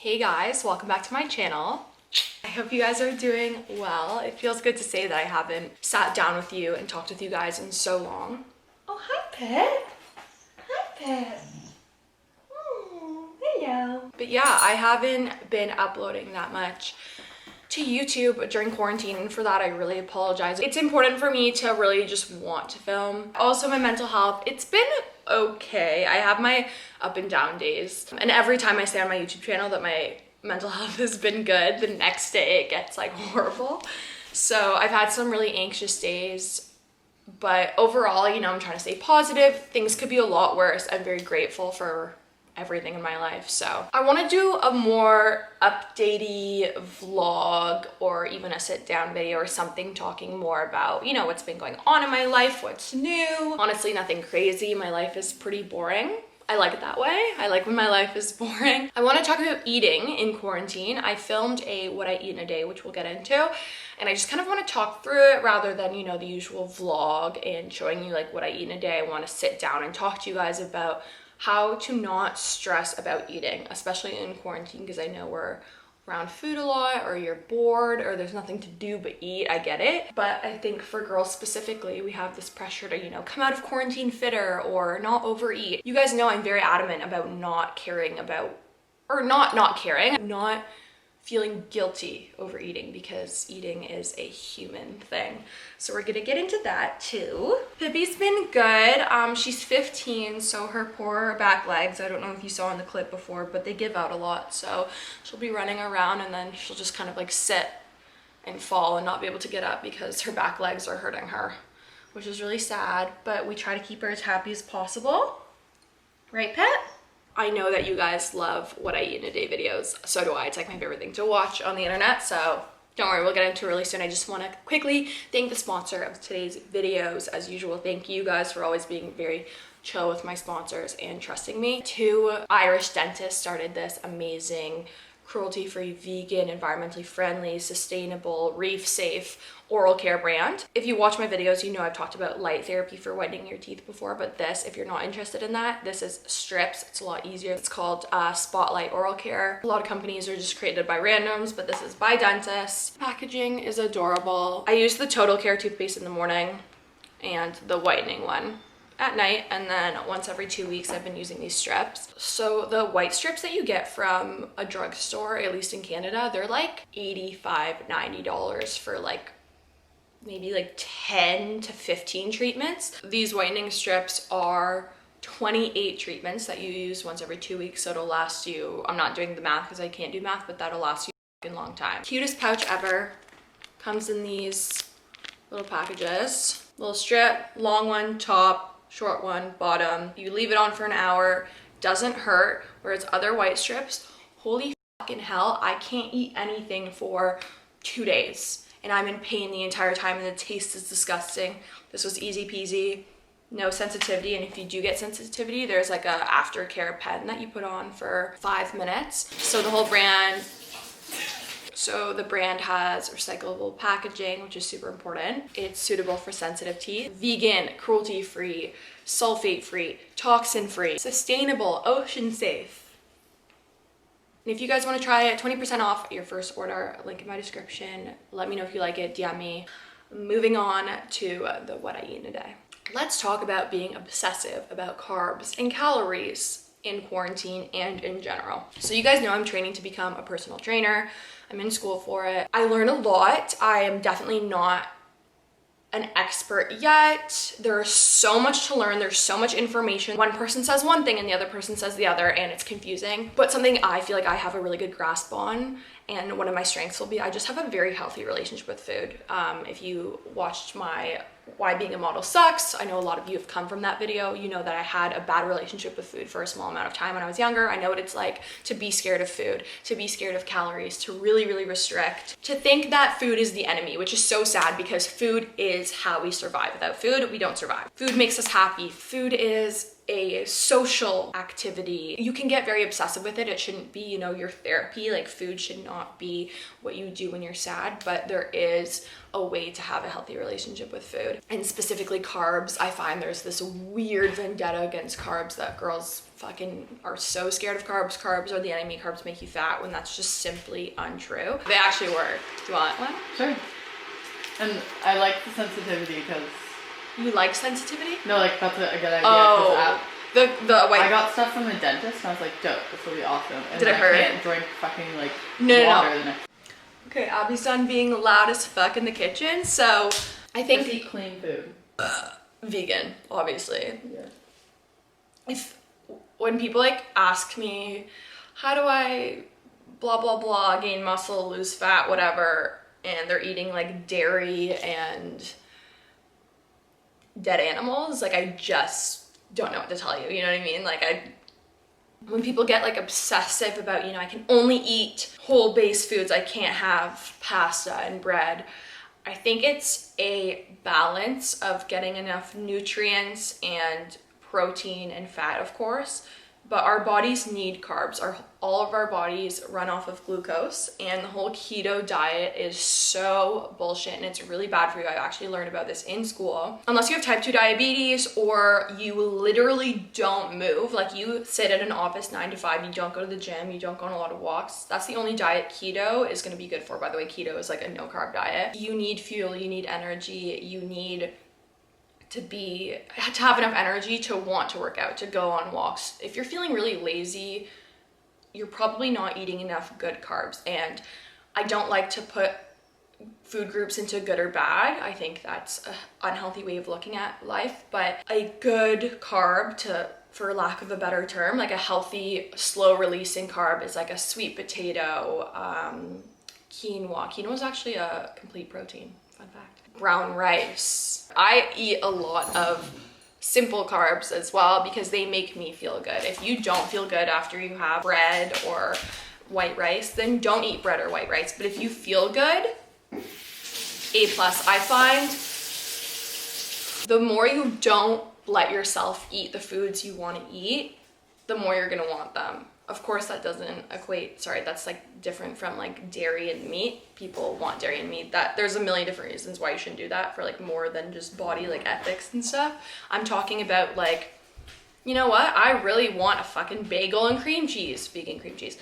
Hey guys, welcome back to my channel. I hope you guys are doing well. It feels good to say that I haven't sat down with you and talked with you guys in so long. Oh, hi Pet. Hi Pet. Oh, hello. But yeah, I haven't been uploading that much to YouTube during quarantine, and for that I really apologize. It's important for me to really just want to film. Also, my mental health, it's been okay. I have my up and down days, and every time I say on my YouTube channel that my mental health has been good, the next day it gets like horrible. So I've had some really anxious days, but overall, you know, I'm trying to stay positive. Things could be a lot worse. I'm very grateful for everything in my life. So I want to do a more updatey vlog or even a sit down video or something talking more about, you know, what's been going on in my life, what's new. Honestly, nothing crazy. My life is pretty boring. I like it that way. I like when my life is boring. I want to talk about eating in quarantine. I filmed a what I eat in a day, which we'll get into. And I just kind of want to talk through it rather than, you know, the usual vlog and showing you like what I eat in a day. I want to sit down and talk to you guys about how to not stress about eating, especially in quarantine, because I know we're around food a lot, or you're bored, or there's nothing to do but eat. I get it. But I think for girls specifically, we have this pressure to, you know, come out of quarantine fitter or not overeat. You guys know I'm very adamant about not caring about, or not caring, not feeling guilty over eating, because eating is a human thing. So we're gonna get into that too. Pippi's been good. She's 15, so her poor back legs, I don't know if you saw in the clip before, but they give out a lot. So she'll be running around and then she'll just kind of like sit and fall and not be able to get up because her back legs are hurting her, which is really sad, but we try to keep her as happy as possible. Right, Pet? I know that you guys love what I eat in a day videos. So do I. It's like my favorite thing to watch on the internet. So don't worry, we'll get into it really soon. I just want to quickly thank the sponsor of today's videos. As usual, thank you guys for always being very chill with my sponsors and trusting me. Two Irish dentists started this amazing cruelty-free, vegan, environmentally friendly, sustainable, reef-safe oral care brand. If you watch my videos, you know I've talked about light therapy for whitening your teeth before, but this, if you're not interested in that, this is strips. It's a lot easier. It's called Spotlight Oral Care. A lot of companies are just created by randoms, but this is by dentists. Packaging is adorable. I use the Total Care toothpaste in the morning and the whitening one at night, and then once every 2 weeks I've been using these strips. So the white strips that you get from a drugstore, at least in Canada, they're like $85–90 for like maybe like 10 to 15 treatments. These whitening strips are 28 treatments that you use once every 2 weeks, so it'll last you, I'm not doing the math because I can't do math, but that'll last you a long time. Cutest pouch ever. Comes in these little packages. Little strip, long one top, short one bottom. You leave it on for an hour, doesn't hurt, whereas other white strips, holy fucking hell, I can't eat anything for 2 days and I'm in pain the entire time and the taste is disgusting. This was easy peasy, no sensitivity, and if you do get sensitivity, there's like a aftercare pen that you put on for 5 minutes. So the brand has recyclable packaging, which is super important. It's suitable for sensitive teeth. Vegan, cruelty-free, sulfate-free, toxin-free, sustainable, ocean-safe. And if you guys want to try it, 20% off your first order, link in my description. Let me know if you like it, DM me. Moving on to the what I eat in a day. Let's talk about being obsessive about carbs and calories in quarantine and in general. So you guys know I'm training to become a personal trainer. I'm in school for it. I learn a lot. I am definitely not an expert yet. There's so much to learn. There's so much information. One person says one thing and the other person says the other, and it's confusing. But something I feel like I have a really good grasp on, and one of my strengths will be I just have a very healthy relationship with food. If you watched my Why Being a Model Sucks, I know a lot of you have come from that video. You know that I had a bad relationship with food for a small amount of time when I was younger. I know what it's like to be scared of food, to be scared of calories, to really, really restrict, to think that food is the enemy, which is so sad because food is how we survive. Without food, we don't survive. Food makes us happy. Food is a social activity. You can get very obsessive with it. It shouldn't be, you know, your therapy. Like food should not be what you do when you're sad, but there is a way to have a healthy relationship with food. And specifically carbs, I find there's this weird vendetta against carbs that girls fucking are so scared of carbs. Carbs are the enemy, carbs make you fat, when that's just simply untrue. They actually work. Do you want one? Sure. And I like the sensitivity because... You like sensitivity? No, like that's a good idea. Oh, the white. I got stuff from the dentist and I was like, dope, this will be awesome. And did it hurt? I can't drink fucking like no. water the next. Okay, Abby's done being loud as fuck in the kitchen, so I think... Just eat clean food. Vegan, obviously. Yeah. When people like ask me, how do I blah blah blah, gain muscle, lose fat, whatever, and they're eating like dairy and dead animals, like I just don't know what to tell you, you know what I mean? Like when people get like obsessive about, you know, I can only eat whole base foods, I can't have pasta and bread. I think it's a balance of getting enough nutrients and protein and fat, of course, but our bodies need carbs. All of our bodies run off of glucose, and the whole keto diet is so bullshit and it's really bad for you. I actually learned about this in school. Unless you have type 2 diabetes or you literally don't move, like you sit at an office 9 to 5, you don't go to the gym, you don't go on a lot of walks, that's the only diet keto is going to be good for. By the way, keto is like a no carb diet. You need fuel, you need energy, you need to have enough energy to want to work out, to go on walks. If you're feeling really lazy, you're probably not eating enough good carbs. And I don't like to put food groups into good or bad. I think that's an unhealthy way of looking at life, but a good carb, for lack of a better term, like a healthy, slow releasing carb is like a sweet potato, quinoa. Quinoa is actually a complete protein, fun fact. Brown rice. I eat a lot of simple carbs as well because they make me feel good. If you don't feel good after you have bread or white rice, then don't eat bread or white rice. But if you feel good, A+. I find the more you don't let yourself eat the foods you want to eat, the more you're gonna want them. Of course, that doesn't equate, that's like different from like dairy and meat. People want dairy and meat. There's a million different reasons why you shouldn't do that for like more than just body, like ethics and stuff. I'm talking about like, you know what? I really want a fucking bagel and cream cheese, vegan cream cheese.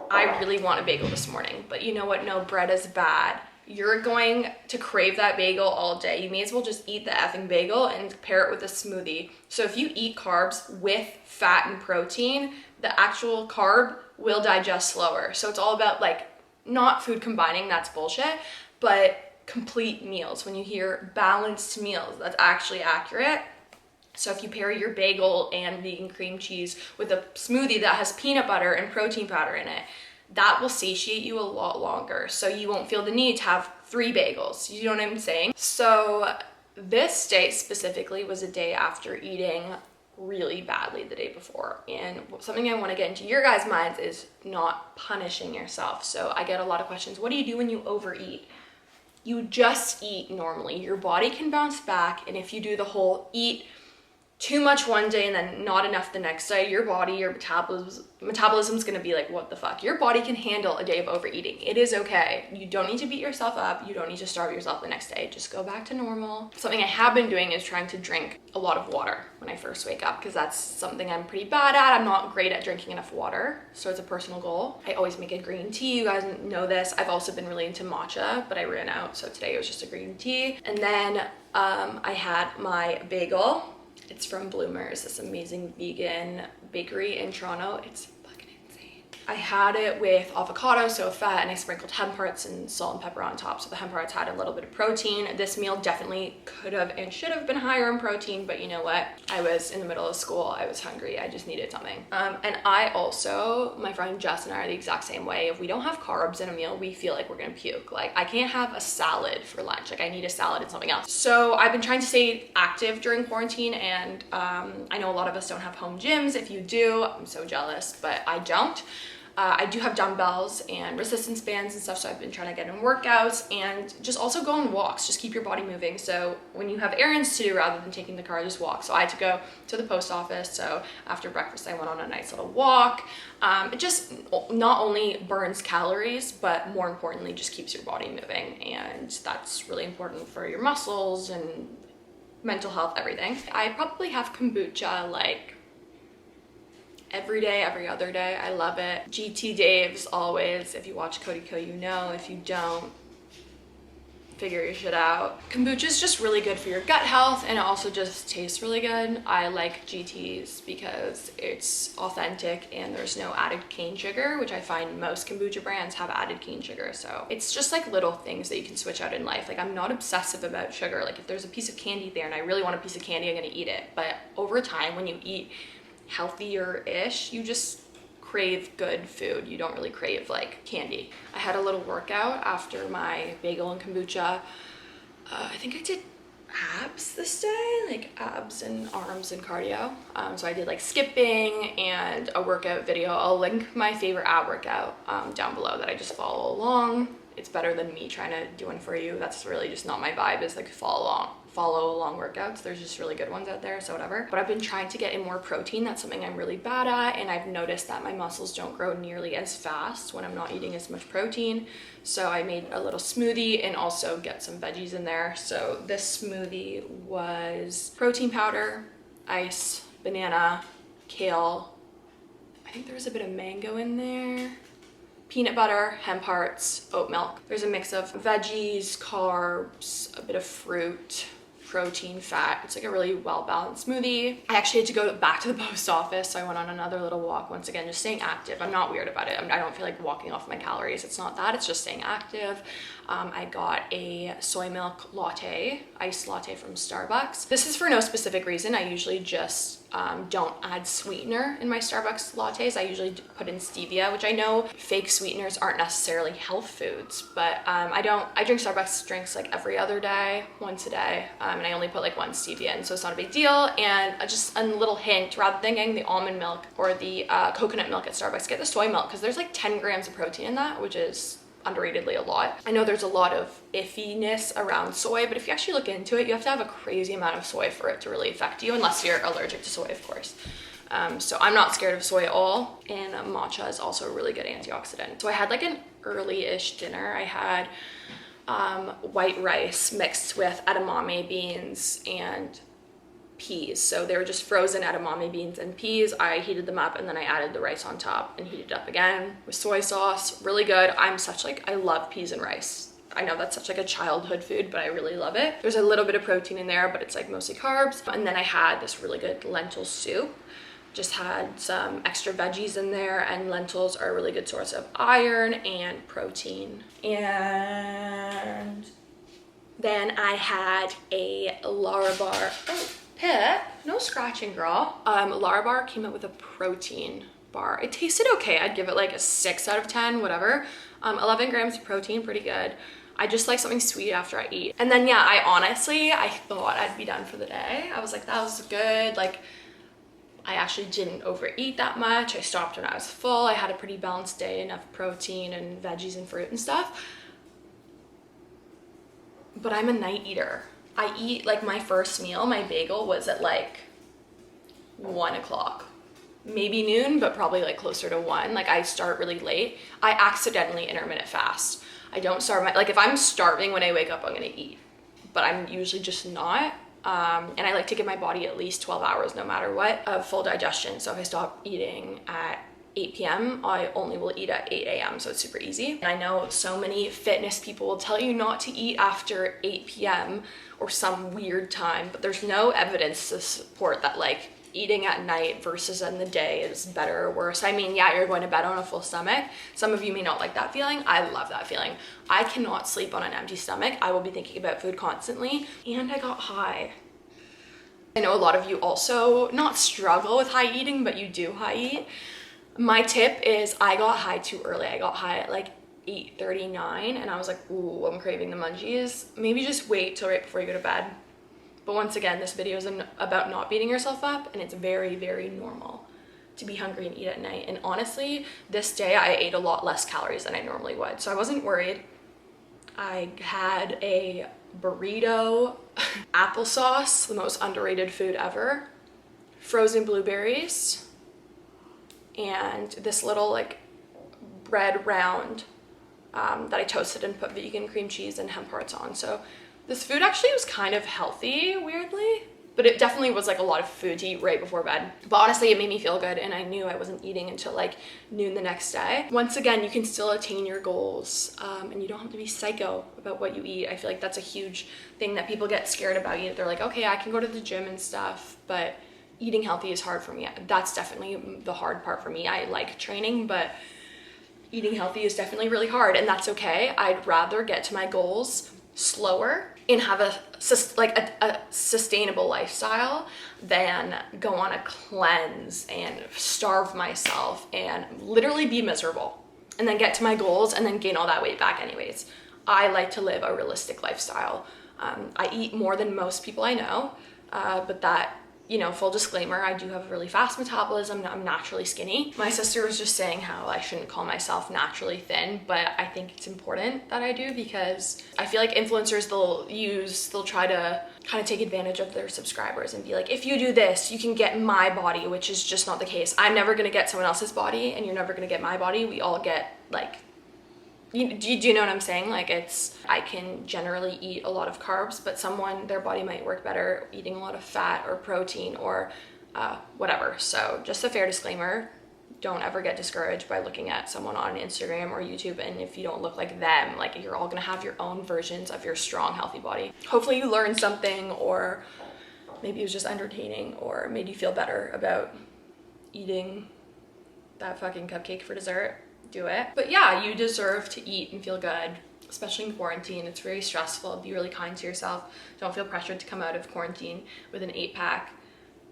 I really want a bagel this morning, but you know what? No, bread is bad. You're going to crave that bagel all day. You may as well just eat the effing bagel and pair it with a smoothie. So if you eat carbs with fat and protein, the actual carb will digest slower. So it's all about like not food combining, that's bullshit, but complete meals. When you hear balanced meals, that's actually accurate. So if you pair your bagel and vegan cream cheese with a smoothie that has peanut butter and protein powder in it, that will satiate you a lot longer. So you won't feel the need to have 3 bagels. You know what I'm saying? So this day specifically was a day after eating really badly the day before. And something I want to get into your guys' minds is not punishing yourself. So I get a lot of questions. What do you do when you overeat? You just eat normally. Your body can bounce back. And if you do the whole eat too much one day and then not enough the next day, your body, your metabolism's gonna be like, what the fuck? Your body can handle a day of overeating. It is okay. You don't need to beat yourself up. You don't need to starve yourself the next day. Just go back to normal. Something I have been doing is trying to drink a lot of water when I first wake up, because that's something I'm pretty bad at. I'm not great at drinking enough water, so it's a personal goal. I always make a green tea. You guys know this. I've also been really into matcha, but I ran out, so today it was just a green tea. And then I had my bagel. It's from Bloomers, this amazing vegan bakery in Toronto. It's fucking insane. I had it with avocado, so fat, and I sprinkled hemp hearts and salt and pepper on top. So the hemp hearts had a little bit of protein. This meal definitely could have and should have been higher in protein, but you know what? I was in the middle of school. I was hungry. I just needed something. And I also, my friend Jess and I are the exact same way. If we don't have carbs in a meal, we feel like we're gonna puke. Like, I can't have a salad for lunch. Like, I need a salad and something else. So I've been trying to stay active during quarantine, and I know a lot of us don't have home gyms. If you do, I'm so jealous, but I don't. I do have dumbbells and resistance bands and stuff, so I've been trying to get in workouts and just also go on walks, just keep your body moving. So when you have errands to do, rather than taking the car, just walk. So I had to go to the post office, so after breakfast I went on a nice little walk. It just not only burns calories, but more importantly just keeps your body moving, and that's really important for your muscles and mental health, everything. I probably have kombucha like every day, every other day. I love it. GT Dave's always. If you watch Cody Co, you know. If you don't, figure your shit out. Kombucha is just really good for your gut health, and it also just tastes really good. I like GT's because it's authentic and there's no added cane sugar, which I find most kombucha brands have added cane sugar. So it's just like little things that you can switch out in life. Like, I'm not obsessive about sugar. Like, if there's a piece of candy there and I really want a piece of candy, I'm gonna eat it. But over time, when you eat healthier-ish, you just crave good food. You don't really crave like candy. I had a little workout after my bagel and kombucha. I think I did abs this day, like abs and arms and cardio. So I did like skipping and a workout video. I'll link my favorite ab workout down below that I just follow along. It's better than me trying to do one for you. That's really just not my vibe, is like follow along workouts. There's just really good ones out there, so whatever. But I've been trying to get in more protein. That's something I'm really bad at, and I've noticed that my muscles don't grow nearly as fast when I'm not eating as much protein. So I made a little smoothie and also get some veggies in there. So this smoothie was protein powder, ice, banana, kale. I think there was a bit of mango in there. Peanut butter, hemp hearts, oat milk. There's a mix of veggies, carbs, a bit of fruit, protein, fat. It's like a really well-balanced smoothie. I actually had to go back to the post office, so I went on another little walk. Once again, just staying active. I'm not weird about it. I don't feel like walking off my calories. It's not that, it's just staying active. I got a soy milk latte, iced latte from Starbucks. This is for no specific reason. I usually just don't add sweetener in my Starbucks lattes. I usually put in stevia, which I know fake sweeteners aren't necessarily health foods, but I drink Starbucks drinks like every other day, once a day, and I only put like one stevia in, so it's not a big deal. And just a little hint, rather than getting the almond milk or the coconut milk at Starbucks, get the soy milk, because there's like 10 grams of protein in that, which is underratedly a lot. I know there's a lot of iffiness around soy, but if you actually look into it, you have to have a crazy amount of soy for it to really affect you, unless you're allergic to soy, of course. So I'm not scared of soy at all, and matcha is also a really good antioxidant. So I had like an early-ish dinner. I had white rice mixed with edamame beans and peas. So they were just frozen edamame beans and peas. I heated them up and then I added the rice on top and heated it up again with soy sauce. Really good. I love peas and rice. I know that's such like a childhood food, but I really love it. There's a little bit of protein in there, but it's like mostly carbs. And then I had this really good lentil soup. Just had some extra veggies in there, and lentils are a really good source of iron and protein. And then I had a Larabar. Oh, Pip, no scratching, girl. Larabar came out with a protein bar. It tasted okay. I'd give it like a 6 out of 10, whatever. 11 grams of protein, pretty good. I just like something sweet after I eat. And then yeah, I thought I'd be done for the day. I was like, that was good. Like, I actually didn't overeat that much. I stopped when I was full. I had a pretty balanced day, enough protein and veggies and fruit and stuff. But I'm a night eater. I eat like my first meal, my bagel was at like 1 o'clock, maybe noon, but probably like closer to 1. Like, I start really late. I accidentally intermittent fast. I don't starve like if I'm starving when I wake up, I'm gonna eat, but I'm usually just not. And I like to give my body at least 12 hours, no matter what, of full digestion. So if I stop eating at 8 p.m., I only will eat at 8 a.m. So it's super easy. And I know so many fitness people will tell you not to eat after 8 p.m. or some weird time, but there's no evidence to support that like eating at night versus in the day is better or worse. I mean, yeah, you're going to bed on a full stomach. Some of you may not like that feeling. I love that feeling. I cannot sleep on an empty stomach. I will be thinking about food constantly. And I got high. I know a lot of you also not struggle with high eating, but you do high eat. My tip is I got high too early. I got high at like 8:39 and I was like, ooh, I'm craving the munchies. Maybe just wait till right before you go to bed. But once again, this video is about not beating yourself up, and it's very, very normal to be hungry and eat at night. And honestly, this day I ate a lot less calories than I normally would. So I wasn't worried. I had a burrito, applesauce, the most underrated food ever, frozen blueberries, and this little like bread round that I toasted and put vegan cream cheese and hemp hearts on. So this food actually was kind of healthy, weirdly, but it definitely was like a lot of food to eat right before bed. But honestly, it made me feel good, and I knew I wasn't eating until like noon the next day. Once again, you can still attain your goals, and you don't have to be psycho about what you eat. I feel like that's a huge thing that people get scared about. They're like, okay, I can go to the gym and stuff, but eating healthy is hard for me. That's definitely the hard part for me. I like training, but eating healthy is definitely really hard, and that's okay. I'd rather get to my goals slower and have a sustainable lifestyle than go on a cleanse and starve myself and literally be miserable and then get to my goals and then gain all that weight back anyways. I like to live a realistic lifestyle. I eat more than most people I know, but that, full disclaimer, I do have a really fast metabolism. I'm naturally skinny. My sister was just saying how I shouldn't call myself naturally thin, but I think it's important that I do, because I feel like influencers, they'll try to kind of take advantage of their subscribers and be like, if you do this, you can get my body, which is just not the case. I'm never gonna get someone else's body, and you're never gonna get my body. We all get like, do you know what I'm saying? Like, I can generally eat a lot of carbs, but their body might work better eating a lot of fat or protein or whatever. So just a fair disclaimer, don't ever get discouraged by looking at someone on Instagram or YouTube, and if you don't look like them, like, you're all gonna have your own versions of your strong, healthy body. Hopefully you learned something, or maybe it was just entertaining, or made you feel better about eating that fucking cupcake for dessert. Do it. But yeah, you deserve to eat and feel good, especially in quarantine. It's very stressful. Be really kind to yourself. Don't feel pressured to come out of quarantine with an 8-pack.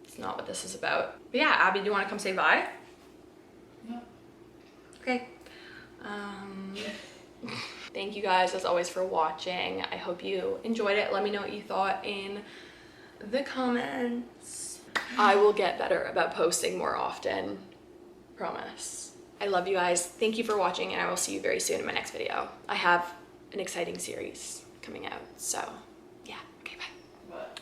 It's not what this is about. But yeah, Abby, do you want to come say bye? Yeah. Okay. Thank you guys as always for watching. I hope you enjoyed it. Let me know what you thought in the comments. I will get better about posting more often. Promise. I love you guys. Thank you for watching, and I will see you very soon in my next video. I have an exciting series coming out, so yeah. Okay, bye. But